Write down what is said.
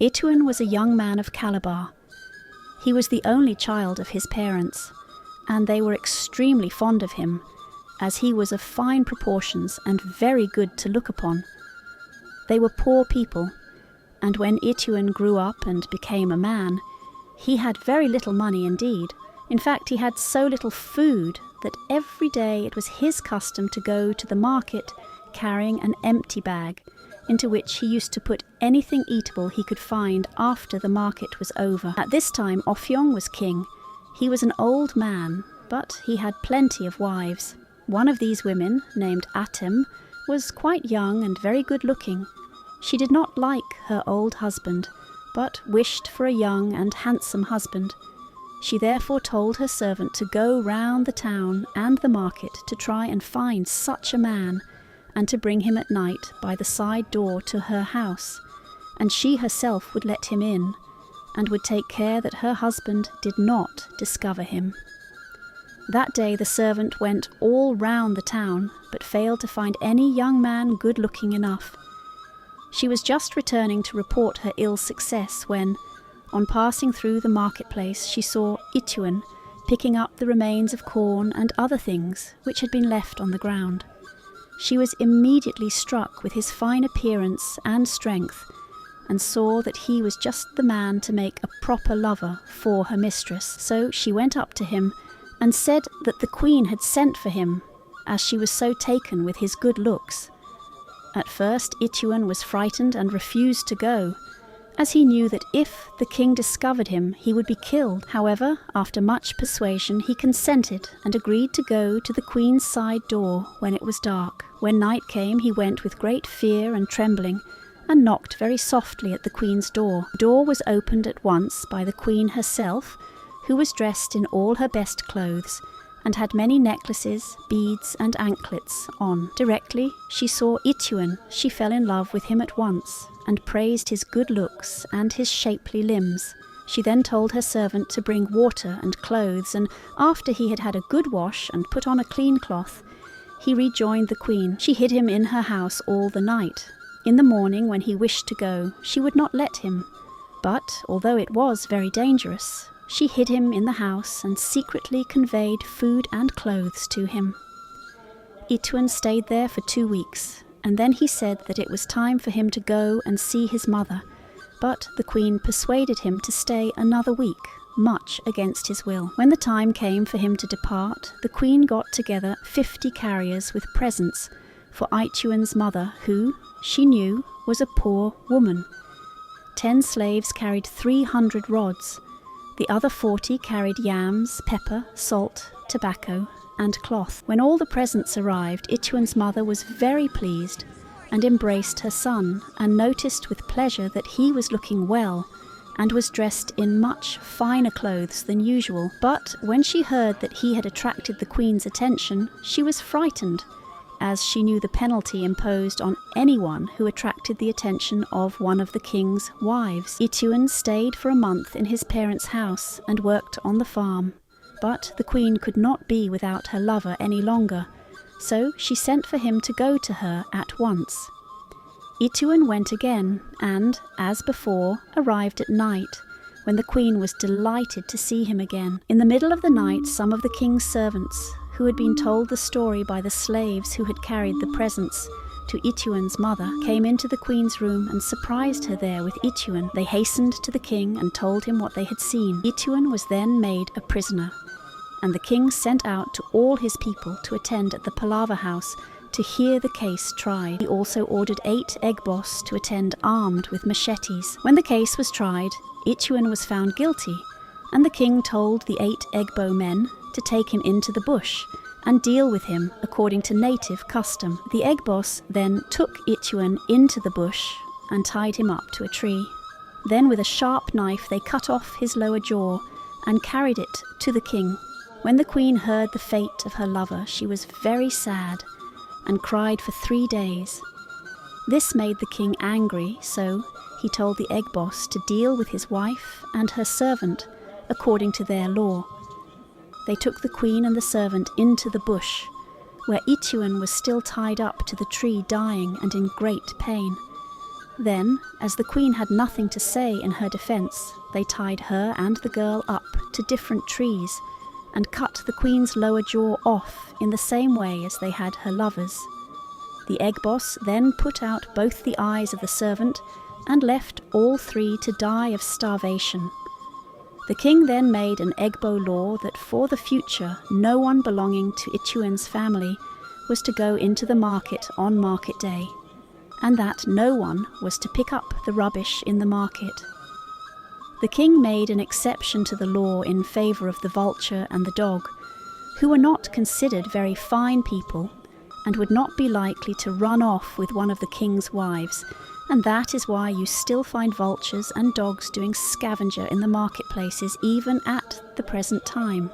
Ituin was a young man of Calabar. He was the only child of his parents, and they were extremely fond of him, as he was of fine proportions and very good to look upon. They were poor people, and when Ituin grew up and became a man, he had very little money indeed. In fact, he had so little food that every day it was his custom to go to the market carrying an empty bag, into which he used to put anything eatable he could find after the market was over. At this time, Ophiong was king. He was an old man, but he had plenty of wives. One of these women, named Atem, was quite young and very good-looking. She did not like her old husband, but wished for a young and handsome husband. She therefore told her servant to go round the town and the market to try and find such a man, and to bring him at night by the side door to her house, and she herself would let him in, and would take care that her husband did not discover him. That day the servant went all round the town, but failed to find any young man good-looking enough. She was just returning to report her ill success when, on passing through the marketplace, she saw Ituin picking up the remains of corn and other things which had been left on the ground. She was immediately struck with his fine appearance and strength, and saw that he was just the man to make a proper lover for her mistress. So she went up to him and said that the queen had sent for him, as she was so taken with his good looks. At first Ituin was frightened and refused to go, as he knew that if the king discovered him he would be killed. However, after much persuasion, he consented and agreed to go to the queen's side door when it was dark. When night came, he went with great fear and trembling, and knocked very softly at the queen's door. The door was opened at once by the queen herself, who was dressed in all her best clothes, and had many necklaces, beads, and anklets on. Directly she saw Ituin, she fell in love with him at once, and praised his good looks and his shapely limbs. She then told her servant to bring water and clothes, and after he had had a good wash and put on a clean cloth, he rejoined the queen. She hid him in her house all the night. In the morning, when he wished to go, she would not let him, but, although it was very dangerous, she hid him in the house and secretly conveyed food and clothes to him. Ituin stayed there for 2 weeks, and then he said that it was time for him to go and see his mother, but the queen persuaded him to stay another week, much against his will. When the time came for him to depart, the queen got together 50 carriers with presents for Ituin's mother, who, she knew, was a poor woman. 10 slaves carried 300 rods. The other 40 carried yams, pepper, salt, tobacco, and cloth. When all the presents arrived, Ituin's mother was very pleased, and embraced her son, and noticed with pleasure that he was looking well, and was dressed in much finer clothes than usual. But when she heard that he had attracted the queen's attention, she was frightened, as she knew the penalty imposed on anyone who attracted the attention of one of the king's wives. Ituin stayed for a month in his parents' house and worked on the farm. But the queen could not be without her lover any longer, so she sent for him to go to her at once. Ituin went again, and, as before, arrived at night, when the queen was delighted to see him again. In the middle of the night, some of the king's servants, who had been told the story by the slaves who had carried the presents to Ituin's mother, came into the queen's room and surprised her there with Ituin. They hastened to the king and told him what they had seen. Ituin was then made a prisoner, and the king sent out to all his people to attend at the palaver house to hear the case tried. He also ordered 8 Egbos to attend armed with machetes. When the case was tried, Ituin was found guilty, and the king told the 8 Egbo men to take him into the bush and deal with him according to native custom. The Egbos then took Ituin into the bush and tied him up to a tree. Then with a sharp knife they cut off his lower jaw and carried it to the king. When the queen heard the fate of her lover, she was very sad and cried for 3 days. This made the king angry, so he told the Egbos to deal with his wife and her servant according to their law. They took the queen and the servant into the bush, where Ituin was still tied up to the tree, dying and in great pain. Then, as the queen had nothing to say in her defence, they tied her and the girl up to different trees and cut the queen's lower jaw off in the same way as they had her lover's. The egg boss then put out both the eyes of the servant and left all three to die of starvation. The king then made an Egbo law that for the future no one belonging to Ituan's family was to go into the market on market day, and that no one was to pick up the rubbish in the market. The king made an exception to the law in favour of the vulture and the dog, who were not considered very fine people and would not be likely to run off with one of the king's wives, and that is why you still find vultures and dogs doing scavenger in the marketplaces even at the present time.